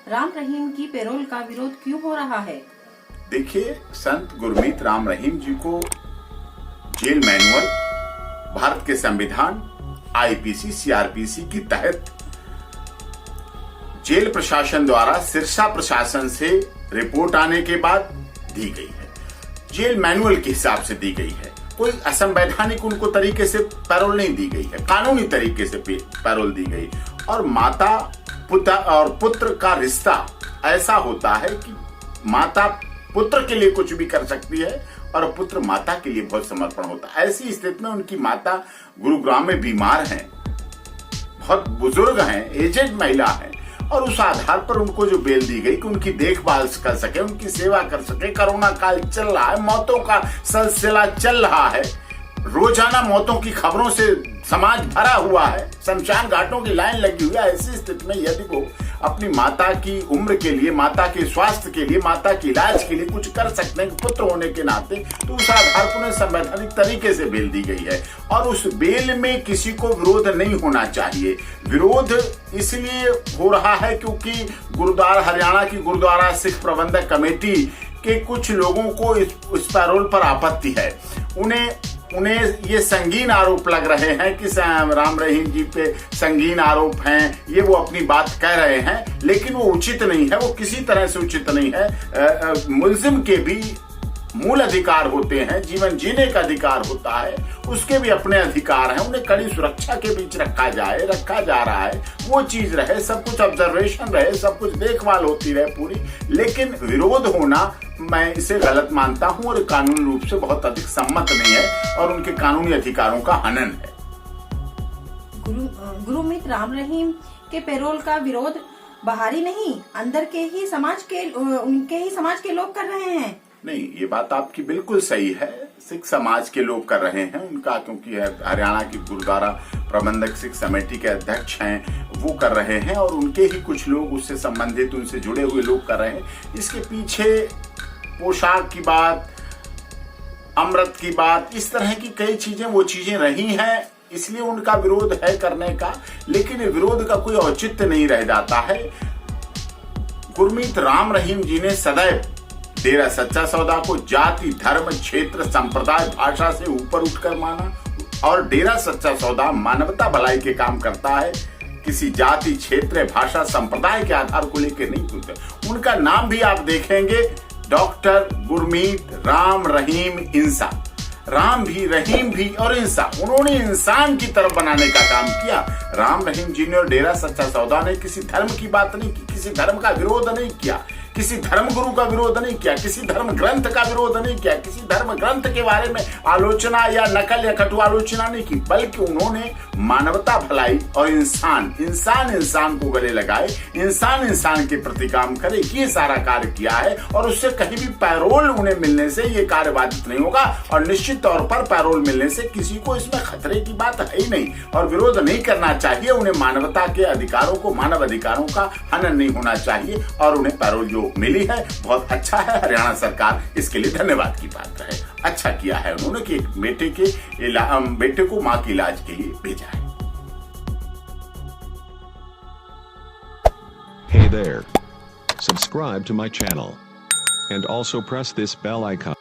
राम रहीम की पैरोल का विरोध क्यों हो रहा है? देखिए, संत गुरमीत राम रहीम जी को जेल मैनुअल, भारत के संविधान, आईपीसी, सीआरपीसी के तहत जेल प्रशासन द्वारा सिरसा प्रशासन से रिपोर्ट आने के बाद दी गई है। जेल मैनुअल के हिसाब से दी गई है। कोई असंवैधानिक उनको तरीके से पैरोल नहीं दी गई है, कानूनी तरीके से पैरोल दी गई। और माता पिता और पुत्र का रिश्ता ऐसा होता है कि माता पुत्र के लिए कुछ भी कर सकती है और पुत्र माता के लिए बहुत समर्पण होता है। ऐसी स्थिति में उनकी माता गुरुग्राम में बीमार हैं, बहुत बुजुर्ग हैं, एजेड महिला हैं, और उस आधार पर उनको जो बेल दी गई कि उनकी देखभाल कर सके, उनकी सेवा कर सके। कोरोना काल चल रहा है, मौतों का सिलसिला चल रहा है, रोजाना मौतों की खबरों से समाज भरा हुआ है, शमशान घाटों की लाइन लगी हुई है। ऐसी स्थिति में यदि वो अपनी माता की उम्र के लिए, माता के स्वास्थ्य के लिए, माता के इलाज के लिए कुछ कर सकते हैं पुत्र होने के नाते, तो उस आधार पर उन्हें संवैधानिक तरीके से बेल दी गई है। और उस बेल में किसी को विरोध नहीं होना चाहिए। विरोध इसलिए हो रहा है क्योंकि गुरुद्वारा, हरियाणा की गुरुद्वारा सिख प्रबंधक कमेटी के कुछ लोगों को इस पैरोल पर आपत्ति है। उन्हें ये संगीन आरोप लग रहे हैं कि राम रहीम जी पे संगीन आरोप हैं, ये वो अपनी बात कह रहे हैं, लेकिन वो उचित नहीं है, वो किसी तरह से उचित नहीं है। मुल्जिम के भी मूल अधिकार होते हैं, जीवन जीने का अधिकार होता है, उसके भी अपने अधिकार हैं। उन्हें कड़ी सुरक्षा के बीच रखा जा रहा है, वो चीज रहे, सब कुछ ऑब्जर्वेशन रहे, सब कुछ देखभाल होती रहे पूरी। लेकिन विरोध होना मैं इसे गलत मानता हूं और कानूनी रूप से बहुत अधिक सम्मत नहीं है और उनके कानूनी अधिकारों का हनन है। गुरमीत राम रहीम के पैरोल का विरोध बाहरी नहीं, अंदर के ही उनके ही समाज के लोग कर रहे हैं। नहीं, ये बात आपकी बिल्कुल सही है। सिख समाज के लोग कर रहे हैं उनका, क्योंकि हरियाणा की गुरुद्वारा प्रबंधक सिख समिति के अध्यक्ष हैं, वो कर रहे हैं और उनके ही कुछ लोग उससे संबंधित, उनसे जुड़े हुए लोग कर रहे हैं। इसके पीछे पोशाक की बात, अमृत की बात, इस तरह की कई चीजें वो चीजें रही हैं, इसलिए उनका विरोध है करने का। लेकिन विरोध का कोई औचित्य नहीं रह जाता है। गुरमीत राम रहीम जी ने सदैव डेरा सच्चा सौदा को जाति, धर्म, क्षेत्र, संप्रदाय, भाषा से ऊपर उठकर माना और डेरा सच्चा सौदा मानवता भलाई के काम करता है। किसी जाति, क्षेत्र, भाषा, संप्रदाय के आधार को लेकर नहीं चलते। उनका नाम भी आप देखेंगे, डॉक्टर गुरमीत राम रहीम इंसा। राम भी, रहीम भी और इंसान, उन्होंने इंसान की तरफ बनाने का काम किया। राम रहीम जी ने और डेरा सच्चा सौदा ने किसी धर्म की बात नहीं की, किसी धर्म का विरोध नहीं किया, किसी धर्म गुरु का विरोध नहीं किया, किसी धर्म ग्रंथ का विरोध नहीं किया, किसी धर्म ग्रंथ के बारे में आलोचना या नकल या कटु आलोचना नहीं की, बल्कि उन्होंने मानवता भलाई और इंसान को गले लगाए, इंसान के प्रति काम करे, ये सारा कार्य किया है। और उससे कहीं भी पैरोल उन्हें मिलने से ये कार्य बाधित नहीं होगा और निश्चित तौर पर पैरोल मिलने से किसी को इसमें खतरे की बात है ही नहीं और विरोध नहीं करना चाहिए। उन्हें मानवता के अधिकारों को, मानव अधिकारों का हनन नहीं होना चाहिए और उन्हें पैरोल जो मिली है बहुत अच्छा है। हरियाणा सरकार इसके लिए धन्यवाद की बात है। अच्छा किया है उन्होंने कि एक बेटे को मां के इलाज के लिए भेजा है। Hey there. Subscribe to my channel and also press this bell icon.